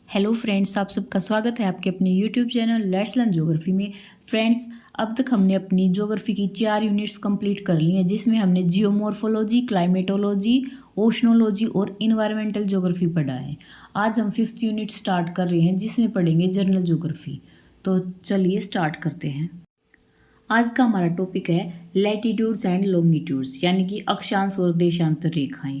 Hello friends, आप सबका स्वागत है आपके अपने YouTube channel let's learn geography में। फ्रेंड्स, अब तक हमने अपनी ज्योग्राफी की 4 यूनिट्स कंप्लीट कर ली हैं, जिसमें हमने जियोमॉर्फोलॉजी, क्लाइमेटोलॉजी, ओशनोलॉजी और इन्वायरमेंटल ज्योग्राफी पढ़ा है। आज हम 5th यूनिट स्टार्ट कर रहे हैं, जिसमें पढ़ेंगे जनरल ज्योग्राफी। तो चलिए स्टार्ट करते हैं। आज का हमारा टॉपिक है लैटिट्यूड्स एंड लॉन्गिट्यूड्स, यानी कि अक्षांश और देशांतर रेखाएं।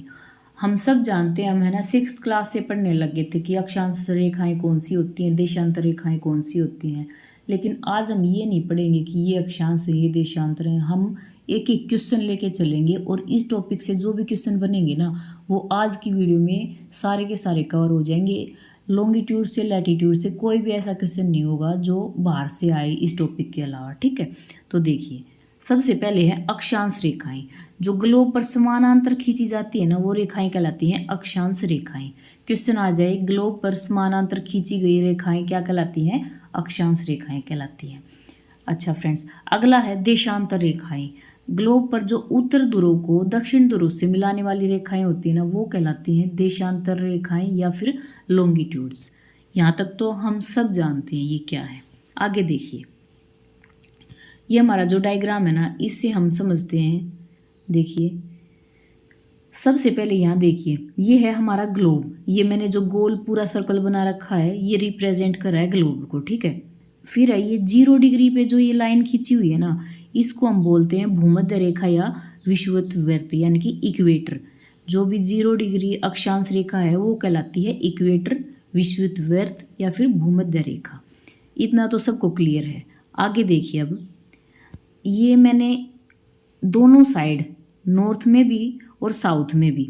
हम सब जानते हैं, हम है ना 6th क्लास से पढ़ने लगे थे कि अक्षांश रेखाएं कौन सी होती हैं, देशांतर रेखाएं कौन सी होती हैं। लेकिन आज हम ये नहीं पढ़ेंगे कि ये अक्षांश है, ये देशांतर है। हम एक एक क्वेश्चन लेके चलेंगे और इस टॉपिक से जो भी क्वेश्चन बनेंगे ना, वो आज की वीडियो में सारे के सारे कवर हो जाएंगे। लॉन्गिट्यूड से लैटिट्यूड से कोई भी ऐसा क्वेश्चन नहीं होगा जो बाहर से आए इस टॉपिक के अलावा, ठीक है। तो देखिए, सबसे पहले है अक्षांश रेखाएं। जो ग्लोब पर समानांतर खींची जाती है ना, वो रेखाएं कहलाती हैं अक्षांश रेखाएं। क्वेश्चन आ जाए, ग्लोब पर समानांतर खींची गई रेखाएं क्या कहलाती हैं? अक्षांश रेखाएं कहलाती हैं। अच्छा फ्रेंड्स, अगला है देशांतर रेखाएं। ग्लोब पर जो उत्तर ध्रुव को दक्षिण ध्रुव से मिलाने वाली रेखाएं होती हैं ना, वो कहलाती हैं देशांतर रेखाएं या फिर लॉन्गिट्यूड्स। यहाँ तक तो हम सब जानते हैं ये क्या है। आगे देखिए, ये हमारा जो डायग्राम है ना, इससे हम समझते हैं। देखिए, सबसे पहले यहाँ देखिए, ये है हमारा ग्लोब। ये मैंने जो गोल पूरा सर्कल बना रखा है, ये रिप्रेजेंट कर रहा है ग्लोब को, ठीक है। फिर है ये 0 डिग्री पे जो ये लाइन खींची हुई है ना, इसको हम बोलते हैं भूमध्य रेखा या विषुवत, यानी कि इक्वेटर। जो भी 0 डिग्री अक्षांश रेखा है वो कहलाती है इक्वेटर, विषुवत या फिर भूमध्य रेखा। इतना तो सबको क्लियर है। आगे देखिए, अब ये मैंने दोनों साइड, नॉर्थ में भी और साउथ में भी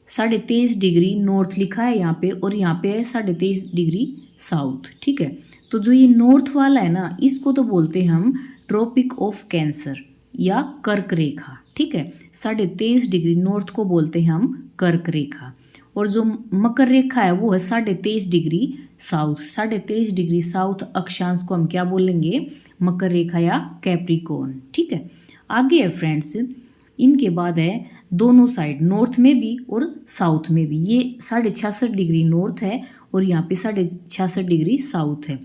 23.5 डिग्री नॉर्थ लिखा है यहाँ पे, और यहाँ पे है 23.5 डिग्री साउथ, ठीक है। तो जो ये नॉर्थ वाला है ना, इसको तो बोलते हैं हम ट्रॉपिक ऑफ कैंसर या कर्क रेखा, ठीक है। 23.5 डिग्री नॉर्थ को बोलते हैं हम कर्क रेखा, और जो मकर रेखा है वो है 23.5 डिग्री साउथ। 23.5 डिग्री साउथ अक्षांश को हम क्या बोलेंगे? मकर रेखा या कैप्रिकॉर्न, ठीक है। आगे है फ्रेंड्स, इनके बाद है दोनों साइड, नॉर्थ में भी और साउथ में भी। ये 66.5 डिग्री नॉर्थ है और यहाँ पे 66.5 डिग्री साउथ है।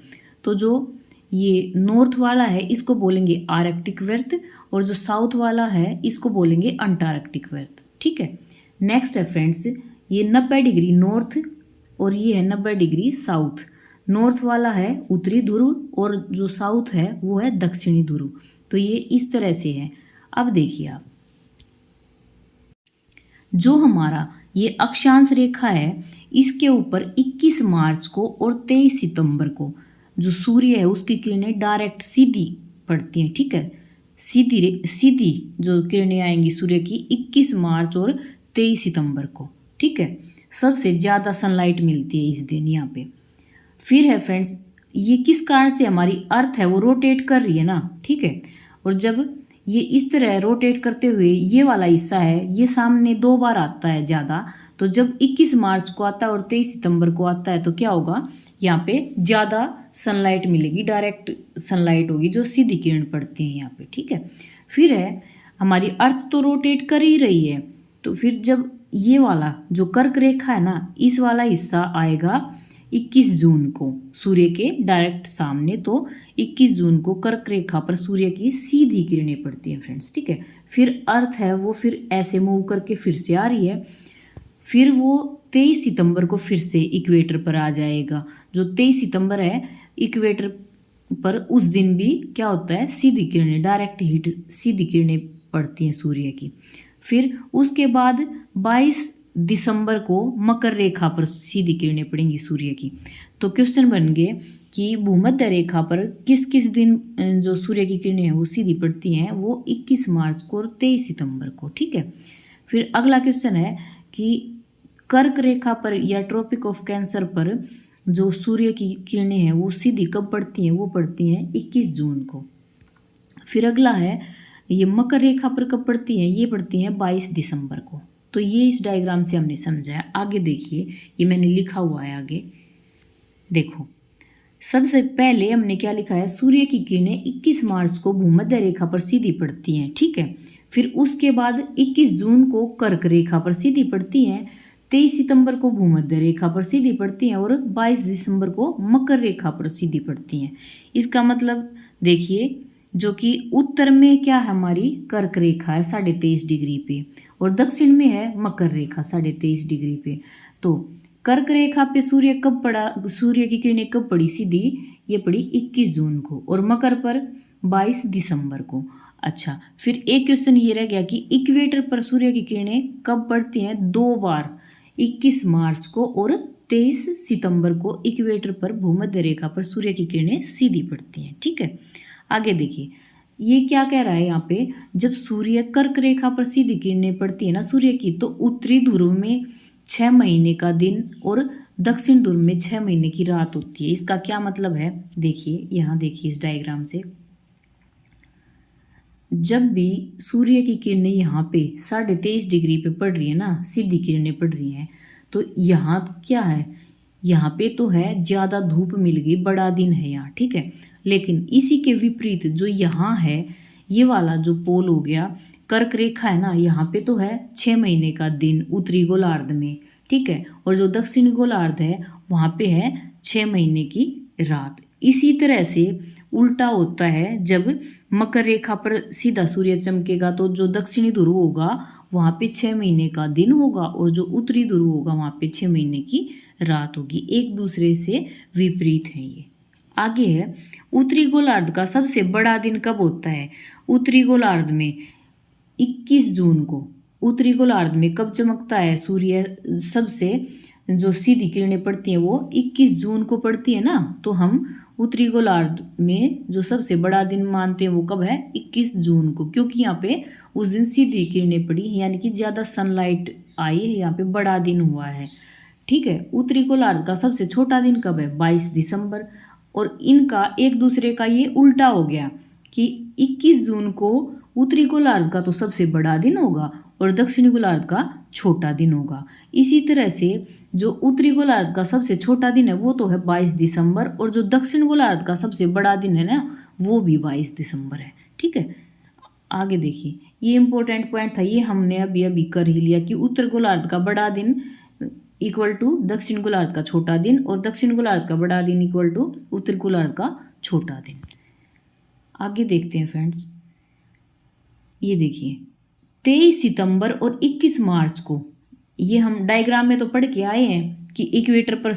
तो जो ये नॉर्थ वाला है इसको बोलेंगे आर्कटिक वर्त, और जो साउथ वाला है इसको बोलेंगे अंटार्कटिक वर्त, ठीक है। नेक्स्ट है फ्रेंड्स, ये 90 डिग्री नॉर्थ और ये है 90 डिग्री साउथ। नॉर्थ वाला है उत्तरी ध्रुव और जो साउथ है वो है दक्षिणी ध्रुव। तो ये इस तरह से है। अब देखिए आप, जो हमारा ये अक्षांश रेखा है, इसके ऊपर 21 मार्च को और 23 सितंबर को जो सूर्य है उसकी किरणें डायरेक्ट सीधी पड़ती हैं, ठीक है। सीधी जो किरणें आएंगी सूर्य की 21 मार्च और 23 सितंबर को, ठीक है। सबसे ज़्यादा सनलाइट मिलती है इस दिन यहाँ पे। फिर है फ्रेंड्स, ये किस कारण से हमारी अर्थ है वो रोटेट कर रही है ना, ठीक है। और जब ये इस तरह रोटेट करते हुए ये वाला हिस्सा है, ये सामने 2 बार आता है ज़्यादा। तो जब 21 मार्च को आता है और 23 सितंबर को आता है तो क्या होगा? यहाँ पे ज़्यादा सनलाइट मिलेगी, डायरेक्ट सनलाइट होगी जो सीधी किरण पड़ती है यहाँ पे, ठीक है। फिर है हमारी अर्थ तो रोटेट कर ही रही है, तो फिर जब ये वाला जो कर्क रेखा है ना, इस वाला हिस्सा आएगा 21 जून को सूर्य के डायरेक्ट सामने। तो 21 जून को कर्क रेखा पर सूर्य की सीधी किरणें पड़ती हैं फ्रेंड्स, ठीक है। फिर अर्थ है वो फिर ऐसे मूव करके फिर से आ रही है। फिर वो 23 सितंबर को फिर से इक्वेटर पर आ जाएगा। जो 23 सितंबर है, इक्वेटर पर उस दिन भी क्या होता है? सीधी किरणें, डायरेक्ट हीट, सीधी किरणें पड़ती हैं सूर्य की। फिर उसके बाद 22 दिसंबर को मकर रेखा पर सीधी किरणें पड़ेंगी सूर्य की। तो क्वेश्चन बन गए कि भूमध्य रेखा पर किस किस दिन जो सूर्य की किरणें हैं वो सीधी पड़ती हैं? वो 21 मार्च को और 23 सितंबर को, ठीक है। फिर अगला क्वेश्चन है कि कर्क रेखा पर या ट्रॉपिक ऑफ कैंसर पर जो सूर्य की किरणें हैं वो सीधी कब पड़ती हैं? वो पड़ती हैं 21 जून को। फिर अगला है, ये मकर रेखा पर कब पड़ती हैं? ये पड़ती हैं 22 दिसंबर को। तो ये इस डायग्राम से हमने समझा है। आगे देखिए, ये मैंने लिखा हुआ है, आगे देखो। सबसे पहले हमने क्या लिखा है? सूर्य की किरणें 21 मार्च को भूमध्य रेखा पर सीधी पड़ती हैं, ठीक है। फिर उसके बाद 21 जून को कर्क रेखा पर सीधी पड़ती हैं। 23 सितंबर को भूमध्य रेखा पर सीधी पड़ती हैं और 22 दिसंबर को मकर रेखा पर सीधी पड़ती हैं। इसका मतलब देखिए, जो कि उत्तर में क्या है हमारी कर्क रेखा है 23.5 डिग्री पे, और दक्षिण में है मकर रेखा 23.5 डिग्री पे। तो कर्क रेखा पे सूर्य कब पड़ा, सूर्य की किरणें कब पड़ी सीधी, ये पड़ी 21 जून को, और मकर पर 22 दिसंबर को। अच्छा, फिर एक क्वेश्चन ये रह गया कि इक्वेटर पर सूर्य की किरणें कब पड़ती हैं, 2 बार, 21 मार्च को और 23 सितंबर को इक्वेटर पर भूमध्य रेखा पर सूर्य की किरणें सीधी पड़ती हैं। ठीक है, आगे देखिए, ये क्या कह रहा है यहाँ पे, जब सूर्य कर्क रेखा पर सीधी किरणें पड़ती है ना सूर्य की, तो उत्तरी ध्रुव में 6 महीने का दिन और दक्षिण ध्रुव में 6 महीने की रात होती है। इसका क्या मतलब है, देखिए यहाँ देखिए इस डायग्राम से, जब भी सूर्य की किरणें यहाँ पे 23.5 डिग्री पे पड़ रही है ना, सीधी किरणें पड़ रही हैं, तो यहाँ क्या है, यहाँ पे तो है ज़्यादा धूप मिल गई, बड़ा दिन है यहाँ, ठीक है। लेकिन इसी के विपरीत जो यहाँ है, ये वाला जो पोल हो गया, कर्क रेखा है ना, यहाँ पे तो है 6 महीने का दिन उत्तरी गोलार्ध में, ठीक है, और जो दक्षिणी गोलार्ध है वहाँ पे है 6 महीने की रात। इसी तरह से उल्टा होता है, जब मकर रेखा पर सीधा सूर्य चमकेगा तो जो दक्षिणी ध्रुव होगा वहाँ पे 6 महीने का दिन होगा, और जो उत्तरी ध्रुव होगा वहाँ पे 6 महीने की रात होगी। एक दूसरे से विपरीत है ये। आगे है, उत्तरी गोलार्ध का सबसे बड़ा दिन कब होता है, उत्तरी गोलार्ध में 21 जून को, उत्तरी गोलार्ध में कब चमकता है सूर्य, सबसे जो सीधी किरणें पड़ती हैं वो 21 जून को पड़ती है ना, तो हम उत्तरी गोलार्ध में जो सबसे बड़ा दिन मानते हैं वो कब है, 21 जून को, क्योंकि यहाँ पे उस दिन सीधी किरणें पड़ी, यानी कि ज़्यादा सनलाइट आई है, यहाँ पे बड़ा दिन हुआ है। ठीक है, उत्तरी गोलार्ध का सबसे छोटा दिन कब है, 22 दिसंबर, और इनका एक दूसरे का ये उल्टा हो गया कि 21 जून को उत्तरी गोलार्ध का तो सबसे बड़ा दिन होगा और दक्षिणी गोलार्ध का छोटा दिन होगा। इसी तरह से जो उत्तरी गोलार्ध का सबसे छोटा दिन है वो तो है 22 दिसंबर, और जो दक्षिण गोलार्ध का सबसे बड़ा दिन है ना वो भी 22 दिसंबर है। ठीक है, आगे देखिए, ये इंपॉर्टेंट पॉइंट था, ये हमने अभी अभी कर ही लिया कि उत्तर गोलार्ध का बड़ा दिन इक्वल टू दक्षिण गोलार्ध का छोटा दिन, और दक्षिण गोलार्ध का बड़ा दिन इक्वल टू उत्तर गोलार्ध का छोटा दिन। आगे देखते हैं फ्रेंड्स, ये देखिए 23 सितंबर और 21 मार्च को, ये हम डायग्राम में तो पढ़ के आए हैं कि इक्वेटर पर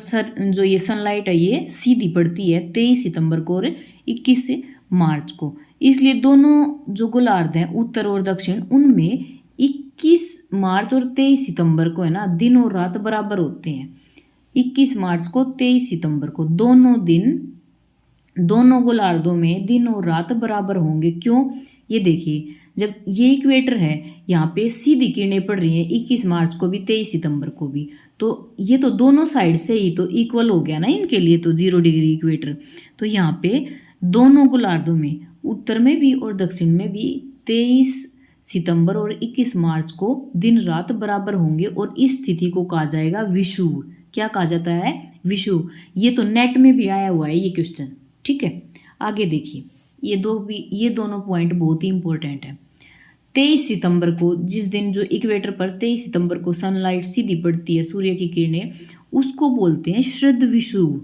जो ये सनलाइट है ये सीधी पड़ती है 23 सितंबर को और 21 मार्च को, इसलिए दोनों जो गोलार्ध हैं उत्तर और दक्षिण, उनमें 21 मार्च और 23 सितंबर को है ना दिन और रात बराबर होते हैं। 21 मार्च को 23 सितंबर को दोनों दिन, दोनों गोलार्धों में दिन और रात बराबर होंगे। क्यों, ये देखिए, जब ये इक्वेटर है यहाँ पे सीधी किरणें पड़ रही हैं 21 मार्च को भी 23 सितंबर को भी, तो ये तो दोनों साइड से ही तो इक्वल हो गया ना इनके लिए, तो 0 डिग्री इक्वेटर। तो यहाँ पे दोनों गोलार्धों में उत्तर में भी और दक्षिण में भी 23 सितंबर और 21 मार्च को दिन रात बराबर होंगे, और इस स्थिति को कहा जाएगा विषुव। क्या कहा जाता है, विषुव। ये तो नेट में भी आया हुआ है ये क्वेश्चन। ठीक है, आगे देखिए, ये दोनों पॉइंट बहुत ही इंपॉर्टेंट है। 23 सितंबर को, जिस दिन जो इक्वेटर पर 23 सितंबर को सनलाइट सीधी पड़ती है सूर्य की किरणें, उसको बोलते हैं श्रद्ध विषुव।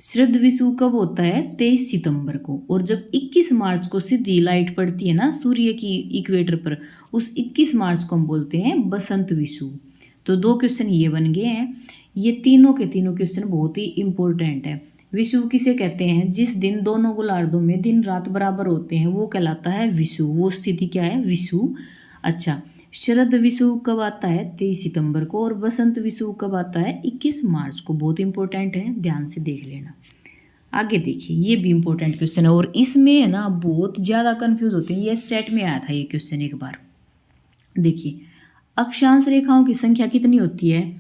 श्रद्ध विषुव कब होता है, 23 सितंबर को। और जब 21 मार्च को सीधी लाइट पड़ती है ना सूर्य की इक्वेटर पर, उस 21 मार्च को हम बोलते हैं बसंत विषुव। तो 2 क्वेश्चन ये बन गए हैं। ये तीनों के तीनों क्वेश्चन बहुत ही इंपॉर्टेंट है। विषुव किसे कहते हैं, जिस दिन दोनों गोलार्धों में दिन रात बराबर होते हैं वो कहलाता है विषुव। वो स्थिति क्या है, विषुव। अच्छा, शरद विषुव कब आता है, 23 सितंबर को, और बसंत विषुव कब आता है, 21 मार्च को। बहुत इंपॉर्टेंट है, ध्यान से देख लेना। आगे देखिए, ये भी इंपॉर्टेंट क्वेश्चन है, और इसमें है ना बहुत ज़्यादा कन्फ्यूज होते हैं। ये स्टेट में आया था ये क्वेश्चन एक बार। देखिए, अक्षांश रेखाओं की संख्या कितनी होती है,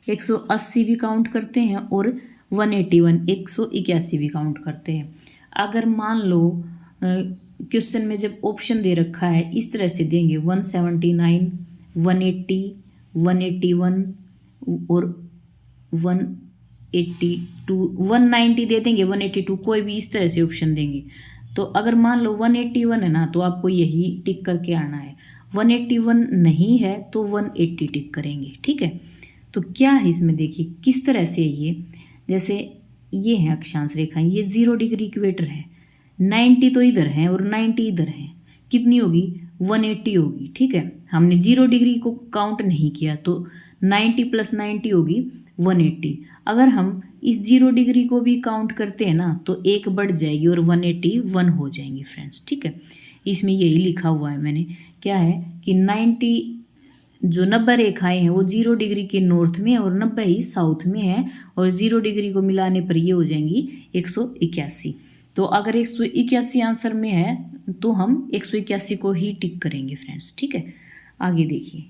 180 भी काउंट करते हैं और 181 181 भी काउंट करते हैं। अगर मान लो क्वेश्चन में जब ऑप्शन दे रखा है इस तरह से देंगे 179 180 181 और 182 190 दे देंगे, 182, कोई भी इस तरह से ऑप्शन देंगे। तो अगर मान लो 181 है ना तो आपको यही टिक करके आना है, 181 नहीं है तो 180 टिक करेंगे। ठीक है, तो क्या है इसमें, देखिए किस तरह से ये, जैसे ये है अक्षांश रेखा, ये 0 डिग्री इक्वेटर है, 90 तो इधर है और 90 इधर है, कितनी होगी 180 होगी। ठीक है, हमने 0 डिग्री को काउंट नहीं किया तो 90 + 90 होगी 180। अगर हम इस 0 डिग्री को भी काउंट करते हैं ना तो एक बढ़ जाएगी और 181 हो जाएंगी फ्रेंड्स। ठीक है, इसमें यही लिखा हुआ है मैंने, क्या है कि 90 जो 90 रेखाएं हैं वो 0 डिग्री के नॉर्थ में और 90 ही साउथ में है, और 0 डिग्री को मिलाने पर ये हो जाएंगी 181। तो अगर 181 आंसर में है तो हम 181 को ही टिक करेंगे फ्रेंड्स। ठीक है, आगे देखिए।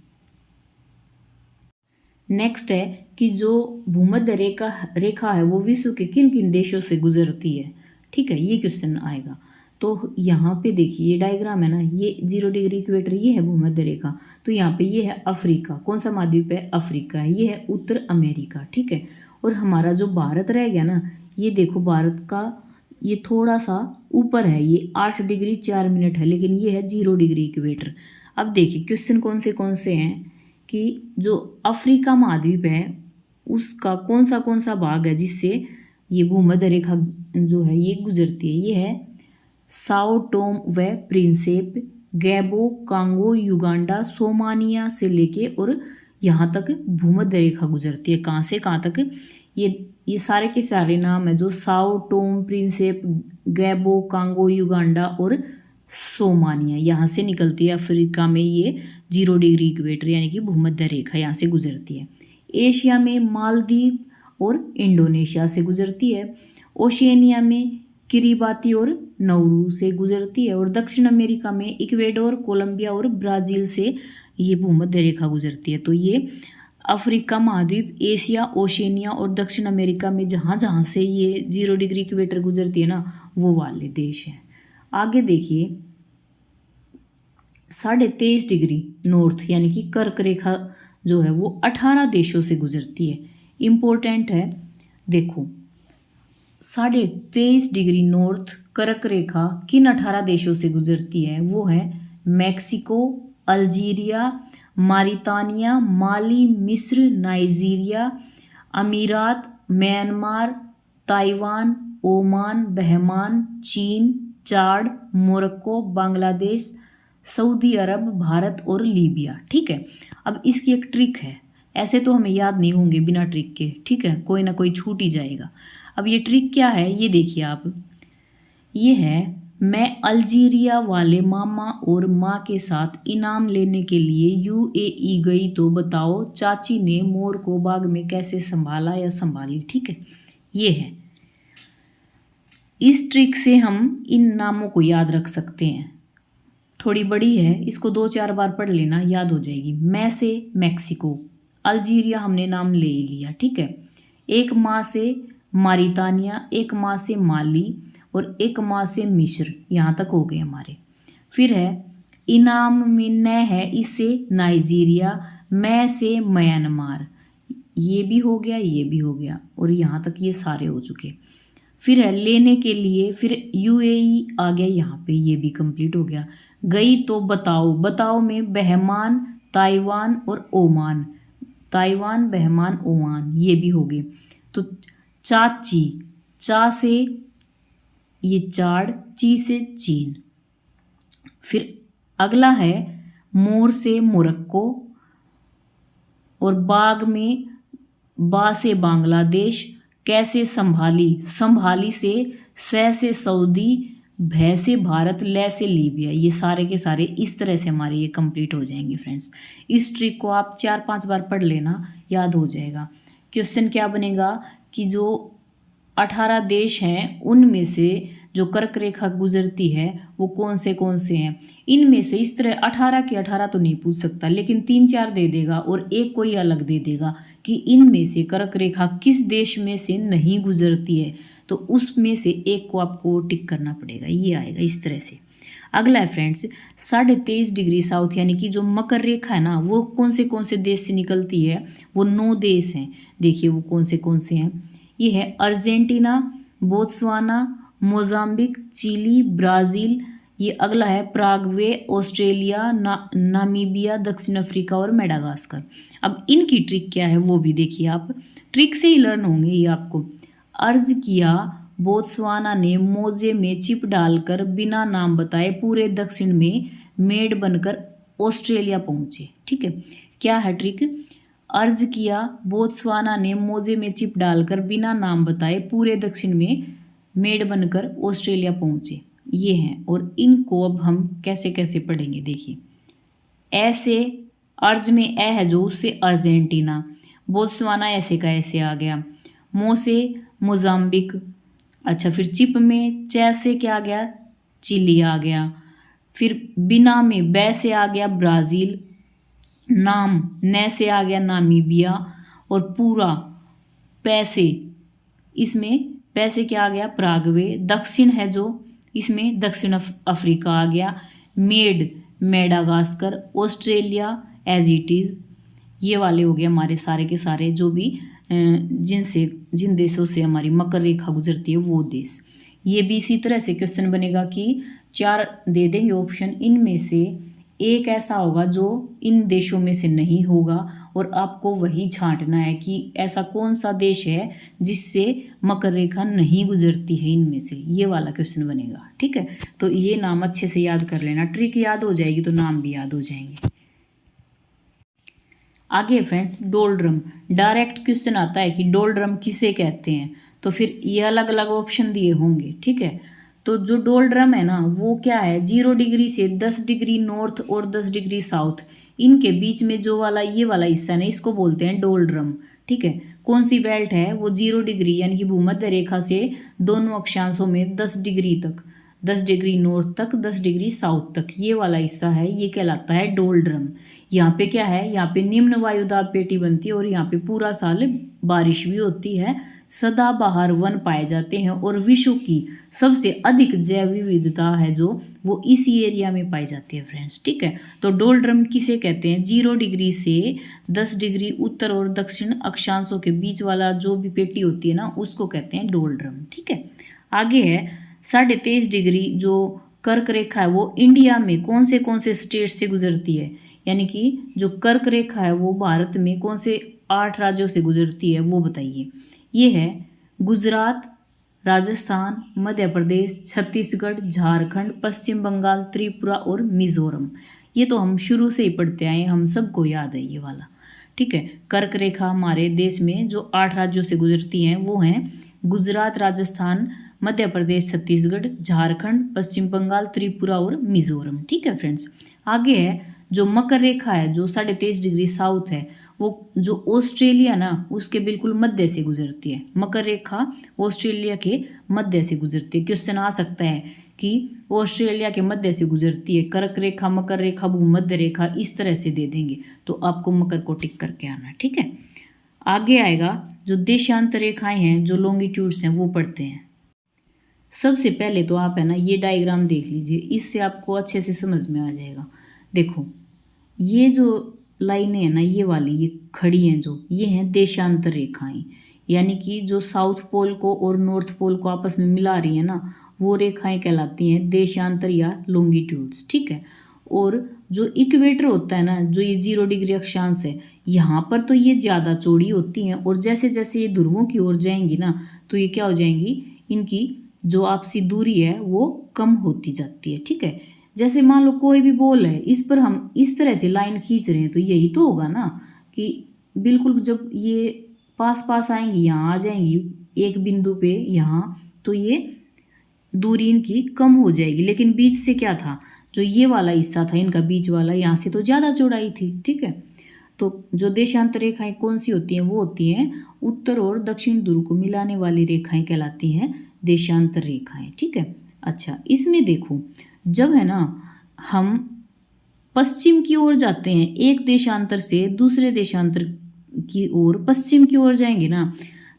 नेक्स्ट है कि जो भूमध्य रेखा है वो विश्व के किन किन देशों से गुजरती है। ठीक है, ये क्वेश्चन आएगा। तो यहाँ पे देखिए ये डायग्राम है ना, ये 0 डिग्री इक्वेटर, ये है भूमध्य रेखा। तो यहाँ पे ये है अफ्रीका, कौन सा महाद्वीप है, अफ्रीका है। ये है उत्तर अमेरिका। ठीक है, और हमारा जो भारत रह गया ना, ये देखो भारत का ये थोड़ा सा ऊपर है, ये 8 डिग्री 4 मिनट है, लेकिन ये है 0 डिग्री इक्वेटर। अब देखिए क्वेश्चन कौन से हैं कि जो अफ्रीका महाद्वीप है उसका कौन सा भाग है जिससे ये भूमध्य रेखा जो है ये गुजरती है। ये है साओ टोम व प्रिंसेप, गैबो, कांगो, युगांडा, सोमानिया से लेके और यहाँ तक भूमध्य रेखा गुजरती है। कहाँ से कहाँ तक, ये सारे के सारे नाम है जो Sao Tome, Principe, Gabon, Congo, Uganda और सोमानिया यहाँ से निकलती है। अफ्रीका में ये 0 डिग्री इक्वेटर यानी कि भूमध्य रेखा यहाँ से गुजरती है। एशिया में मालदीव और इंडोनेशिया से गुजरती है। ओशियनिया में किरिबाती और नौरू से गुजरती है। और दक्षिण अमेरिका में इक्वेडोर, कोलंबिया और ब्राज़ील से ये भूमध्य रेखा गुजरती है। तो ये अफ्रीका महाद्वीप, एशिया, ओशियनिया और दक्षिण अमेरिका में जहाँ जहाँ से ये 0 डिग्री इक्वेटर गुजरती है ना, वो वाले देश हैं। आगे देखिए 23.5 डिग्री नॉर्थ यानी कि कर्क रेखा जो है वो 18 देशों से गुजरती है। इम्पोर्टेंट है, देखो 23.5 डिग्री नॉर्थ कर्क रेखा किन 18 देशों से गुजरती है, वो है मैक्सिको, अल्जीरिया, मारितानिया, माली, मिस्र, नाइजीरिया, अमीरात, म्यांमार, ताइवान, ओमान, बहमान, चीन, चाड, मोरक्को, बांग्लादेश, सऊदी अरब, भारत और लीबिया। ठीक है, अब इसकी एक ट्रिक है, ऐसे तो हमें याद नहीं होंगे बिना ट्रिक के। ठीक है, कोई ना कोई छूट ही जाएगा। अब ये ट्रिक क्या है ये देखिए आप, ये है मैं अल्जीरिया वाले मामा और माँ के साथ इनाम लेने के लिए यूएई गई तो बताओ चाची ने मोर को बाग में कैसे संभाला या संभाली। ठीक है, ये है। इस ट्रिक से हम इन नामों को याद रख सकते हैं। थोड़ी बड़ी है, इसको 2-4 बार पढ़ लेना, याद हो जाएगी। मैं से मैक्सिको, अल्जीरिया हमने नाम ले लिया। ठीक है, एक माँ से मारितानिया, एक माँ से माली और एक माँ से मिस्र, यहाँ तक हो गए हमारे। फिर है इनाम में न है, इससे नाइजीरिया, मैं से म्यांमार, ये भी हो गया, ये भी हो गया और यहाँ तक ये सारे हो चुके। फिर है लेने के लिए, फिर यूएई आ गया यहाँ पे, ये भी कंप्लीट हो गया। गई तो बताओ, बताओ में बहमान, ताइवान और ओमान, ताइवान, बहमान, ओमान, ये भी हो गए। तो चाची, चा से ये चाड, ची से चीन। फिर अगला है मोर से मोरक्को और बाग में बा से बांग्लादेश, कैसे संभाली, संभाली से सऊदी, भय से भारत, लय से लीबिया। ये सारे के सारे इस तरह से हमारे ये कंप्लीट हो जाएंगे फ्रेंड्स। इस ट्रिक को आप 4-5 बार पढ़ लेना, याद हो जाएगा। क्वेश्चन क्या बनेगा कि जो 18 देश हैं उनमें से जो कर्क रेखा गुजरती है वो कौन से हैं। इनमें से इस तरह 18 के 18 तो नहीं पूछ सकता, लेकिन 3-4 दे देगा और एक कोई अलग दे देगा कि इनमें से कर्क रेखा किस देश में से नहीं गुजरती है, तो उसमें से एक को आपको टिक करना पड़ेगा। ये आएगा इस तरह से। अगला है फ्रेंड्स 23.5 डिग्री साउथ यानी कि जो मकर रेखा है ना, वो कौन से देश से निकलती है, वो 9 देश हैं। देखिए वो कौन से हैं, ये है Argentina, Botswana, Mozambique, Chile, Brazil, ये अगला है पराग्वे, ऑस्ट्रेलिया, नामीबिया, दक्षिण अफ्रीका और मेडागास्कर। अब इनकी ट्रिक क्या है वो भी देखिए आप, ट्रिक से ही लर्न होंगे ये आपको। अर्ज किया बोत्सवाना ने मोजे में चिप डालकर बिना नाम बताए पूरे दक्षिण में मेड बनकर ऑस्ट्रेलिया पहुंचे। ठीक है, क्या है ट्रिक? अर्ज किया बोत्सवाना ने मोजे में चिप डालकर बिना नाम बताए पूरे दक्षिण में मेड बनकर ऑस्ट्रेलिया पहुंचे, ये हैं। और इनको अब हम कैसे कैसे पढ़ेंगे देखिए। ऐसे अर्ज में ए है जो, उससे अर्जेंटीना, बोत्सवाना ऐसे का ऐसे आ गया, मो से मोजाम्बिक, अच्छा फिर चिप में चे से क्या आ गया, चिली आ गया, फिर बिना में बै से आ गया ब्राज़ील, नाम न से आ गया नामीबिया, और पूरा पैसे, इसमें पैसे क्या आ गया पराग्वे, दक्षिण है जो इसमें दक्षिण अफ्रीका आ गया, मेड Madagascar, Australia as it is, ये वाले हो गए हमारे सारे के सारे जो भी जिन देशों से हमारी मकर रेखा गुजरती है वो देश। ये भी इसी तरह से क्वेश्चन बनेगा कि 4 दे देंगे ऑप्शन, इनमें से एक ऐसा होगा जो इन देशों में से नहीं होगा और आपको वही छांटना है कि ऐसा कौन सा देश है जिससे मकर रेखा नहीं गुजरती है इनमें से, ये वाला क्वेश्चन बनेगा। ठीक है, तो ये नाम अच्छे से याद कर लेना, ट्रिक याद हो जाएगी तो नाम भी याद हो जाएंगे। आगे फ्रेंड्स, डोलड्रम, डायरेक्ट क्वेश्चन आता है कि डोलड्रम किसे कहते हैं, तो फिर ये अलग अलग ऑप्शन दिए होंगे। ठीक है, तो जो डोलड्रम है ना वो क्या है, 0 डिग्री से 10 डिग्री नॉर्थ और 10 डिग्री साउथ, इनके बीच में जो वाला ये वाला हिस्सा है ना इसको बोलते हैं डोलड्रम। ठीक है, कौन सी बेल्ट है वो, 0 डिग्री यानी कि भूमध्य रेखा से दोनों अक्षांशों में 10 डिग्री तक, 10 डिग्री नॉर्थ तक 10 डिग्री साउथ तक, ये वाला हिस्सा है, ये कहलाता है डोलड्रम। यहाँ पे क्या है, यहाँ पे निम्न वायुदाब पेटी बनती है और यहाँ पे पूरा साल बारिश भी होती है, सदाबहार वन पाए जाते हैं और विश्व की सबसे अधिक जैव विविधता है जो वो इसी एरिया में पाई जाती है फ्रेंड्स। ठीक है, तो डोलड्रम किसे कहते हैं, 0 डिग्री से 10 डिग्री उत्तर और दक्षिण अक्षांशों के बीच वाला जो भी पेटी होती है ना उसको कहते हैं डोलड्रम। ठीक है, आगे है 23.5 डिग्री जो कर्क रेखा है वो इंडिया में कौन से स्टेट से गुजरती है, यानी कि जो कर्क रेखा है वो भारत में कौन से 8 राज्यों से गुजरती है वो बताइए। ये है गुजरात, राजस्थान, मध्य प्रदेश, छत्तीसगढ़, झारखंड, पश्चिम बंगाल, त्रिपुरा और मिजोरम। ये तो हम शुरू से ही पढ़ते आए, हम सबको याद है ये वाला। ठीक है, कर्क रेखा हमारे देश में जो 8 राज्यों से गुजरती हैं वो हैं गुजरात, राजस्थान, मध्य प्रदेश, छत्तीसगढ़, झारखंड, पश्चिम बंगाल, त्रिपुरा और मिजोरम। ठीक है फ्रेंड्स, आगे है जो मकर रेखा है जो 23.5 डिग्री साउथ है वो जो ऑस्ट्रेलिया ना उसके बिल्कुल मध्य से गुजरती है, मकर रेखा ऑस्ट्रेलिया के मध्य से गुजरती है। क्वेश्चन आ सकता है कि ऑस्ट्रेलिया के मध्य से गुजरती है, कर्क रेखा, मकर रेखा, भूमध्य रेखा, इस तरह से दे देंगे तो आपको मकर को टिक करके आना। ठीक है, आगे आएगा जो देशांतर रेखाएं हैं जो लॉन्गिट्यूड्स हैं वो पढ़ते हैं। सबसे पहले तो आप है ना ये डायग्राम देख लीजिए, इससे आपको अच्छे से समझ में आ जाएगा। देखो ये जो लाइनें हैं ना ये वाली ये खड़ी हैं जो ये हैं देशांतर रेखाएं, यानी कि जो साउथ पोल को और नॉर्थ पोल को आपस में मिला रही है ना वो रेखाएं कहलाती हैं देशांतर या लॉन्गिट्यूड्स। ठीक है, और जो इक्वेटर होता है ना जो ये 0 डिग्री अक्षांश है यहाँ पर तो ये ज़्यादा चौड़ी होती हैं और जैसे जैसे ये ध्रुवों की ओर जाएंगी ना तो ये क्या हो जाएंगी, इनकी जो आपसी दूरी है वो कम होती जाती है। ठीक है, जैसे मान लो कोई भी बॉल है इस पर हम इस तरह से लाइन खींच रहे हैं तो यही तो होगा ना कि बिल्कुल जब ये पास पास आएंगी यहाँ आ जाएंगी एक बिंदु पे यहाँ तो ये दूरी इनकी कम हो जाएगी, लेकिन बीच से क्या था जो ये वाला हिस्सा था इनका बीच वाला यहाँ से तो ज़्यादा चौड़ाई थी। ठीक है, तो जो देशांतर रेखाएं कौन सी होती हैं वो होती हैं उत्तर और दक्षिण ध्रुव को मिलाने वाली रेखाएं कहलाती हैं देशांतर रेखाएं। ठीक है, अच्छा इसमें देखो जब है ना हम पश्चिम की ओर जाते हैं एक देशांतर से दूसरे देशांतर की ओर पश्चिम की ओर जाएंगे ना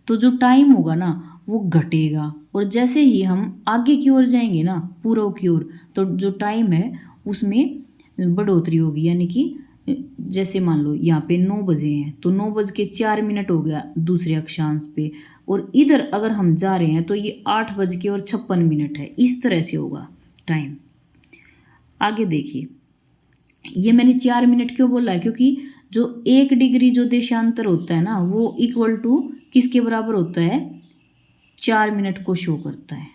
तो जो टाइम होगा ना वो घटेगा और जैसे ही हम आगे की ओर जाएंगे ना पूर्व की ओर तो जो टाइम है उसमें बढ़ोतरी होगी, यानी कि जैसे मान लो यहाँ पे 9 बजे हैं तो 9:04 हो गया दूसरे अक्षांश पे, और इधर अगर हम जा रहे हैं तो ये 8:56 है, इस तरह से होगा टाइम। आगे देखिए, ये मैंने 4 मिनट क्यों बोला है, क्योंकि जो 1 डिग्री जो देशांतर होता है ना, वो इक्वल टू किसके बराबर होता है, 4 मिनट को शो करता है।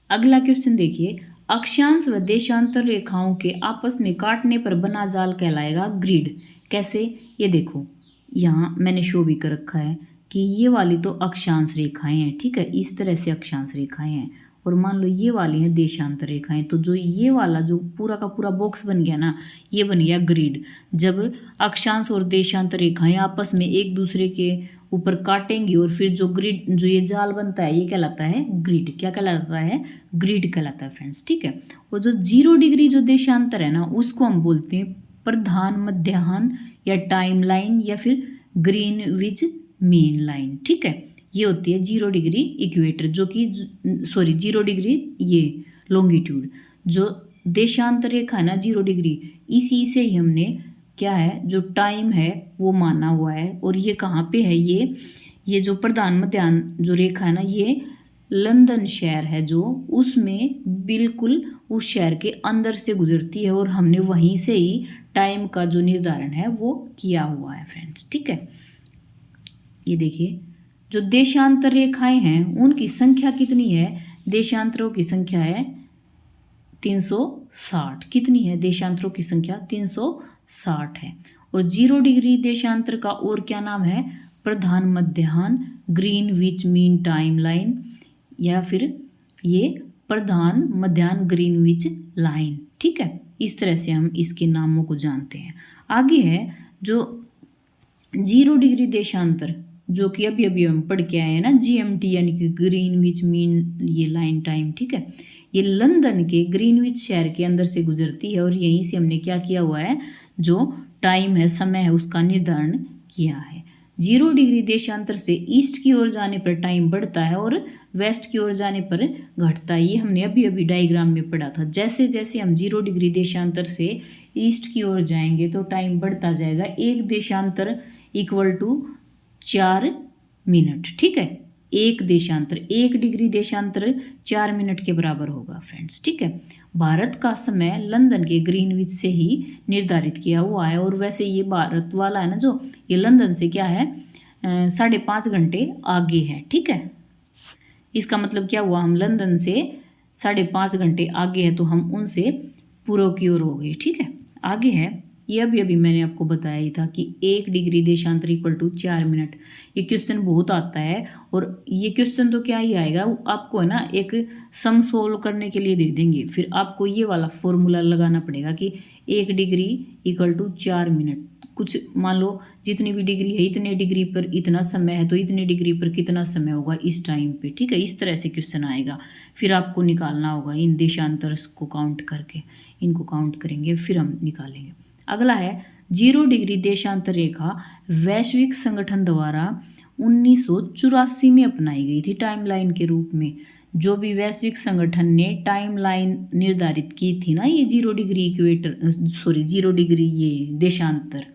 अगला क्वेश्चन देखिए, अक्षांश व देशांतर रेखाओं के आपस में काटने पर बना जाल कहलाएगा ग्रिड। कैसे, ये देखो यहाँ मैंने शो भी कर रखा है कि ये वाली तो अक्षांश रेखाएं हैं, ठीक है, इस तरह से अक्षांश रेखाएं हैं, और मान लो ये वाली हैं देशांतर रेखाएं। तो जो ये वाला जो पूरा का पूरा बॉक्स बन गया ना, ये बन गया ग्रिड। जब अक्षांश और देशांतर रेखाएं आपस में एक दूसरे के ऊपर काटेंगी और फिर जो ग्रिड, जो ये जाल बनता है, ये कहलाता है ग्रिड। क्या कहलाता है, ग्रिड कहलाता है फ्रेंड्स, ठीक है। और जो 0 डिग्री जो देशांतर है ना, उसको हम बोलते हैं प्रधान मध्याह्न या टाइम लाइन या फिर ग्रीनविच मीन लाइन, ठीक है। ये होती है 0 डिग्री इक्वेटर, जो कि 0 डिग्री ये लॉन्गिट्यूड। जो देशांतर रेखा है ना 0 डिग्री, इसी से ही हमने क्या है, जो टाइम है वो माना हुआ है। और ये कहाँ पे है, ये जो प्रधान मध्याह्न जो रेखा है ना, ये लंदन शहर है जो, उसमें बिल्कुल उस शहर के अंदर से गुजरती है, और हमने वहीं से ही टाइम का जो निर्धारण है वो किया हुआ है फ्रेंड्स, ठीक है। ये देखिए, जो देशांतर रेखाएं हैं उनकी संख्या कितनी है, देशांतरों की संख्या है 360। कितनी है देशांतरों की संख्या, 360 है। और 0 डिग्री देशांतर का और क्या नाम है, प्रधान मध्याह्न, ग्रीनविच मीन टाइम लाइन, या फिर ये प्रधान मध्याह्न ग्रीनविच लाइन, ठीक है। इस तरह से हम इसके नामों को जानते हैं। आगे है जो 0 डिग्री देशांतर, जो कि अभी अभी हम पढ़ के आए हैं ना, GMT यानी कि ग्रीनविच मीन ये लाइन टाइम, ठीक है। ये लंदन के ग्रीनविच शहर के अंदर से गुजरती है, और यहीं से हमने क्या किया हुआ है, जो टाइम है, समय है, उसका निर्धारण किया है। 0 डिग्री देशांतर से ईस्ट की ओर जाने पर टाइम बढ़ता है और वेस्ट की ओर जाने पर घटता है। ये हमने अभी अभी डायग्राम में पढ़ा था। जैसे जैसे हम 0 डिग्री देशांतर से ईस्ट की ओर जाएंगे तो टाइम बढ़ता जाएगा। एक देशांतर इक्वल टू 4 मिनट, ठीक है। एक देशांतर, 1 डिग्री देशांतर 4 मिनट के बराबर होगा फ्रेंड्स, ठीक है। भारत का समय लंदन के ग्रीनविच से ही निर्धारित किया हुआ है, और वैसे ये भारत वाला है ना जो, ये लंदन से क्या है, 5.5 घंटे आगे है, ठीक है। इसका मतलब क्या हुआ, हम लंदन से 5.5 घंटे आगे है, तो हम उनसे पूर्व की ओर हो गए, ठीक है। आगे है, ये अभी मैंने आपको बताया ही था कि 1 डिग्री देशांतर इक्वल टू 4 मिनट। ये क्वेश्चन बहुत आता है, और ये क्वेश्चन तो क्या ही आएगा, आपको है ना एक सम सोल्व करने के लिए दे देंगे, फिर आपको ये वाला फॉर्मूला लगाना पड़ेगा कि 1 डिग्री इक्वल टू 4 मिनट। कुछ मान लो जितनी भी डिग्री है, इतने डिग्री पर इतना समय है, तो इतने डिग्री पर कितना समय होगा इस टाइम पे, ठीक है। इस तरह से क्वेश्चन आएगा, फिर आपको निकालना होगा इन देशांतर को काउंट करके, इनको काउंट करेंगे फिर हम निकालेंगे। अगला है 0 डिग्री देशांतर रेखा वैश्विक संगठन द्वारा 1984 में अपनाई गई थी टाइमलाइन के रूप में। जो भी वैश्विक संगठन ने टाइमलाइन निर्धारित की थी ना, ये 0 डिग्री इक्वेटर 0 डिग्री ये देशांतर,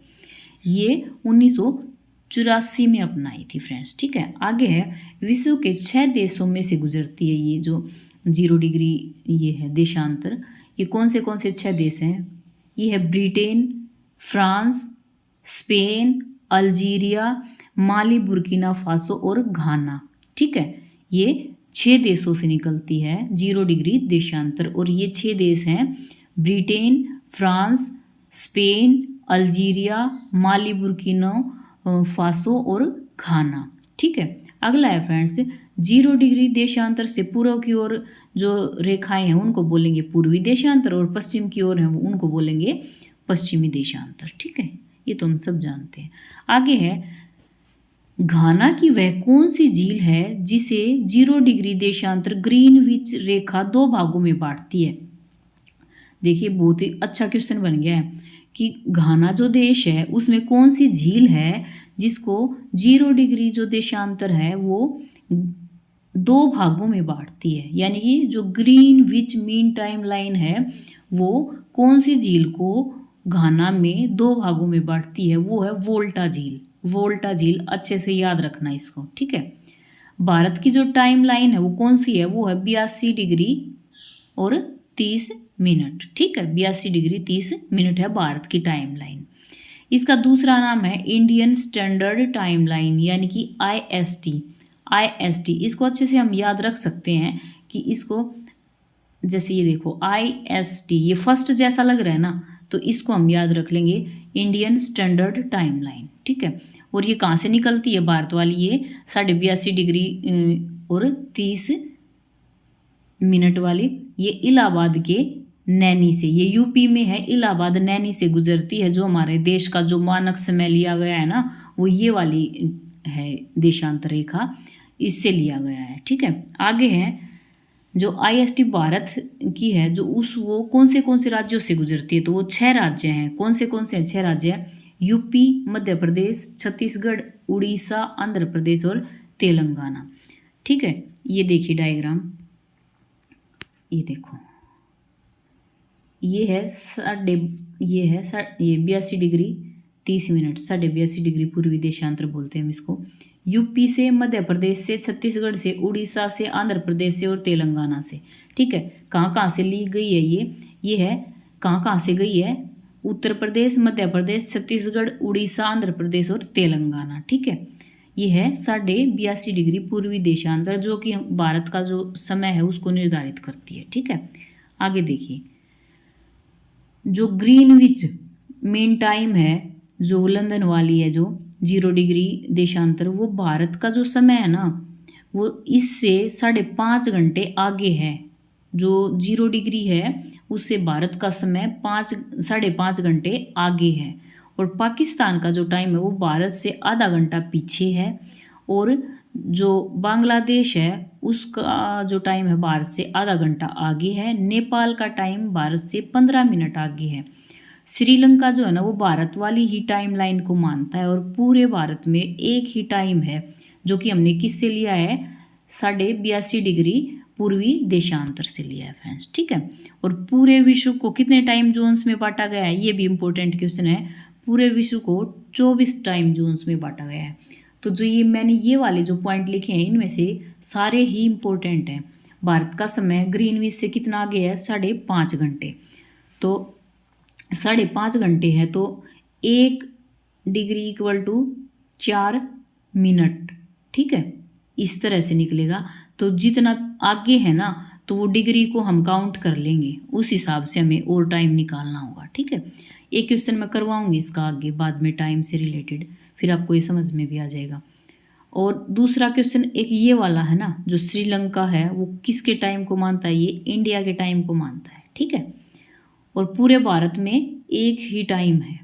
ये 1984 में अपनाई थी फ्रेंड्स, ठीक है। आगे है, विश्व के 6 देशों में से गुजरती है ये जो 0 डिग्री ये है देशांतर। ये कौन से 6 देश हैं, ये है ब्रिटेन, फ्रांस, स्पेन, अल्जीरिया, माली, बुर्किना फासो और घाना, ठीक है। ये 6 देशों से निकलती है 0 डिग्री देशांतर, और ये 6 देश हैं ब्रिटेन, फ्रांस, स्पेन, अल्जीरिया, माली, बुर्किना फासो और घाना, ठीक है। अगला है फ्रेंड्स, 0 डिग्री देशांतर से पूर्व की ओर जो रेखाएं हैं उनको बोलेंगे पूर्वी देशांतर, और पश्चिम की ओर हैं उनको बोलेंगे पश्चिमी देशांतर, ठीक है। ये तो हम सब जानते हैं। आगे है, घाना की वह कौन सी झील है जिसे 0 डिग्री देशांतर ग्रीनविच रेखा 2 भागों में बांटती है। देखिए, बहुत ही अच्छा क्वेश्चन बन गया है कि घाना जो देश है उसमें कौन सी झील है जिसको 0 डिग्री जो देशांतर है वो 2 भागों में बांटती है। यानी कि जो ग्रीनविच मीन टाइम लाइन है वो कौन सी झील को घाना में 2 भागों में बांटती है, वो है वोल्टा झील। वोल्टा झील, अच्छे से याद रखना इसको, ठीक है। भारत की जो टाइम लाइन है वो कौन सी है, वो है 82 डिग्री और 30 मिनट। ठीक है, 82 डिग्री 30 मिनट है भारत की टाइम लाइन। इसका दूसरा नाम है इंडियन स्टैंडर्ड टाइम लाइन, यानी कि IST। IST इसको अच्छे से हम याद रख सकते हैं कि इसको, जैसे ये देखो IST, ये फर्स्ट जैसा लग रहा है ना, तो इसको हम याद रख लेंगे इंडियन स्टैंडर्ड टाइम लाइन। ठीक है, और ये कहाँ से निकलती है भारत वाली, ये 82.5 डिग्री और 30 मिनट वाली, ये इलाहाबाद के नैनी से, ये यूपी में है, इलाहाबाद नैनी से गुजरती है। जो हमारे देश का जो मानक समय लिया गया है ना, वो ये वाली है देशांतर रेखा, इससे लिया गया है। ठीक है, आगे है जो IST भारत की है, जो वो कौन से राज्यों से गुजरती है, तो वो 6 राज्य हैं। कौन से हैं? 6 राज्य हैं, यूपी, मध्य प्रदेश, छत्तीसगढ़, उड़ीसा, आंध्र प्रदेश और तेलंगाना। ठीक है, ये देखिए डायग्राम, ये देखो, ये है 82 डिग्री 30 मिनट, 82.5 डिग्री पूर्वी देशांतर बोलते हैं हम इसको। यूपी से, मध्य प्रदेश से, छत्तीसगढ़ से, उड़ीसा से, आंध्र प्रदेश से और तेलंगाना से। ठीक है, कहाँ से ली गई है ये है कहाँ से गई है, उत्तर प्रदेश, मध्य प्रदेश, छत्तीसगढ़, उड़ीसा, आंध्र प्रदेश और तेलंगाना। ठीक है, ये है 82.5 डिग्री पूर्वी देशांतर, जो कि भारत का जो समय है उसको निर्धारित करती है। ठीक है, आगे देखिए, जो ग्रीनविच मीन टाइम है, जो लंदन वाली है, जो 0 डिग्री देशांतर, वो भारत का जो समय है ना, वो इससे 5.5 घंटे आगे है। जो 0 डिग्री है उससे भारत का समय 5.5 घंटे आगे है। और पाकिस्तान का जो टाइम है वो भारत से आधा घंटा पीछे है। और जो बांग्लादेश है उसका जो टाइम है भारत से आधा घंटा आगे है। नेपाल का टाइम भारत से 15 मिनट आगे है। श्रीलंका जो है ना, वो भारत वाली ही टाइम लाइन को मानता है और पूरे भारत में एक ही टाइम है, जो कि हमने किससे लिया है, 82.5 डिग्री पूर्वी देशांतर से लिया है फ्रेंड्स। ठीक है, और पूरे विश्व को कितने टाइम जोन्स में बांटा गया है, ये भी इंपॉर्टेंट क्वेश्चन है। पूरे विश्व को 24 टाइम जोन्स में बांटा गया है। तो जो मैंने ये वाले जो पॉइंट लिखे हैं, इनमें से सारे ही इंपॉर्टेंट हैं। भारत का समय ग्रीनविच से कितना आगे है, 5.5 घंटे। तो 5.5 घंटे है, तो 1 डिग्री इक्वल टू 4 मिनट। ठीक है, इस तरह से निकलेगा। तो जितना आगे है ना, तो वो डिग्री को हम काउंट कर लेंगे, उस हिसाब से हमें और टाइम निकालना होगा। ठीक है, एक क्वेश्चन मैं करवाऊंगी इसका आगे बाद में टाइम से रिलेटेड, फिर आपको ये समझ में भी आ जाएगा। और दूसरा क्वेश्चन एक ये वाला है ना, जो श्रीलंका है वो किसके टाइम को मानता है, ये इंडिया के टाइम को मानता है। ठीक है, और पूरे भारत में एक ही टाइम है,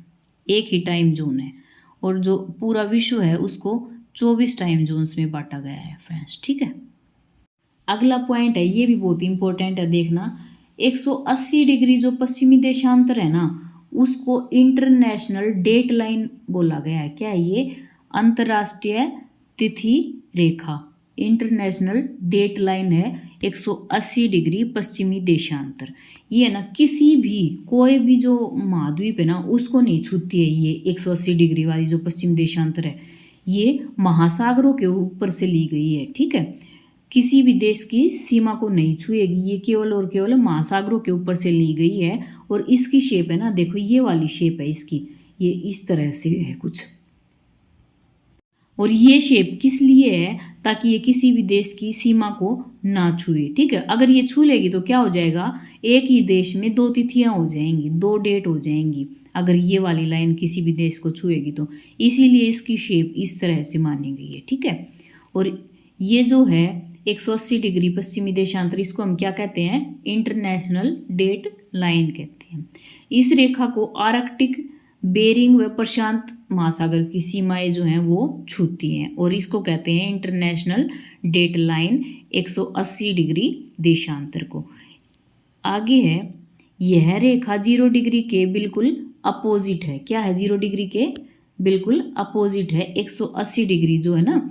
एक ही टाइम जोन है। और जो पूरा विश्व है उसको 24 टाइम जोन्स में बांटा गया है फ्रेंड्स। ठीक है, अगला पॉइंट है, ये भी बहुत इंपॉर्टेंट है, देखना। 180 डिग्री जो पश्चिमी देशांतर है ना, उसको इंटरनेशनल डेट लाइन बोला गया है। क्या है ये, अंतर्राष्ट्रीय तिथि रेखा, इंटरनेशनल डेट लाइन है 180 डिग्री पश्चिमी देशांतर। ये है ना, किसी भी कोई भी जो महाद्वीप है ना उसको नहीं छूती है। ये 180 डिग्री वाली जो पश्चिमी देशांतर है, ये महासागरों के ऊपर से ली गई है। ठीक है, किसी भी देश की सीमा को नहीं छुएगी, ये केवल और केवल महासागरों के ऊपर से ली गई है। और इसकी शेप है ना, देखो ये वाली शेप है इसकी, ये इस तरह से है कुछ। और ये शेप किस लिए है, ताकि ये किसी भी देश की सीमा को ना छुए। ठीक है, अगर ये छू लेगी तो क्या हो जाएगा, एक ही देश में 2 तिथियां हो जाएंगी, 2 डेट हो जाएंगी, अगर ये वाली लाइन किसी भी देश को छुएगी तो। इसीलिए इसकी शेप इस तरह से मानी गई है। ठीक है, और ये जो है 180 डिग्री पश्चिमी देशांतर, इसको हम क्या कहते हैं, इंटरनेशनल डेट लाइन कहते हैं। इस रेखा को आर्कटिक, बेरिंग व प्रशांत महासागर की सीमाएं जो हैं वो छूती हैं, और इसको कहते हैं इंटरनेशनल डेट लाइन 180 डिग्री देशांतर को। आगे है, यह रेखा 0 डिग्री के बिल्कुल अपोजिट है। क्या है, 0 डिग्री के बिल्कुल अपोजिट है। 180 डिग्री जो है ना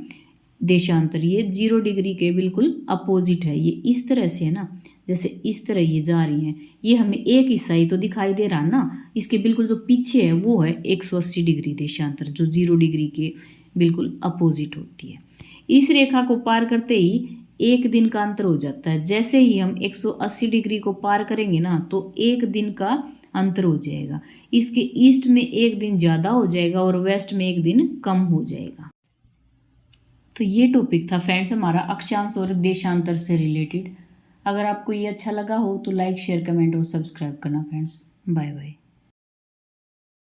देशांतर, ये 0 डिग्री के बिल्कुल अपोजिट है। ये इस तरह से है ना, जैसे इस तरह ये जा रही हैं, ये हमें एक हिस्सा ही तो दिखाई दे रहा ना, इसके बिल्कुल जो पीछे है वो है 180 डिग्री देशांतर, जो 0 डिग्री के बिल्कुल अपोजिट होती है। इस रेखा को पार करते ही 1 दिन का अंतर हो जाता है। जैसे ही हम 180 डिग्री को पार करेंगे ना तो 1 दिन का अंतर हो जाएगा। इसके ईस्ट में 1 दिन ज़्यादा हो जाएगा और वेस्ट में 1 दिन कम हो जाएगा। तो ये टॉपिक था फ्रेंड्स हमारा अक्षांश और देशांतर से रिलेटेड। अगर आपको ये अच्छा लगा हो तो लाइक शेयर कमेंट और सब्सक्राइब करना फ्रेंड्स। Bye bye.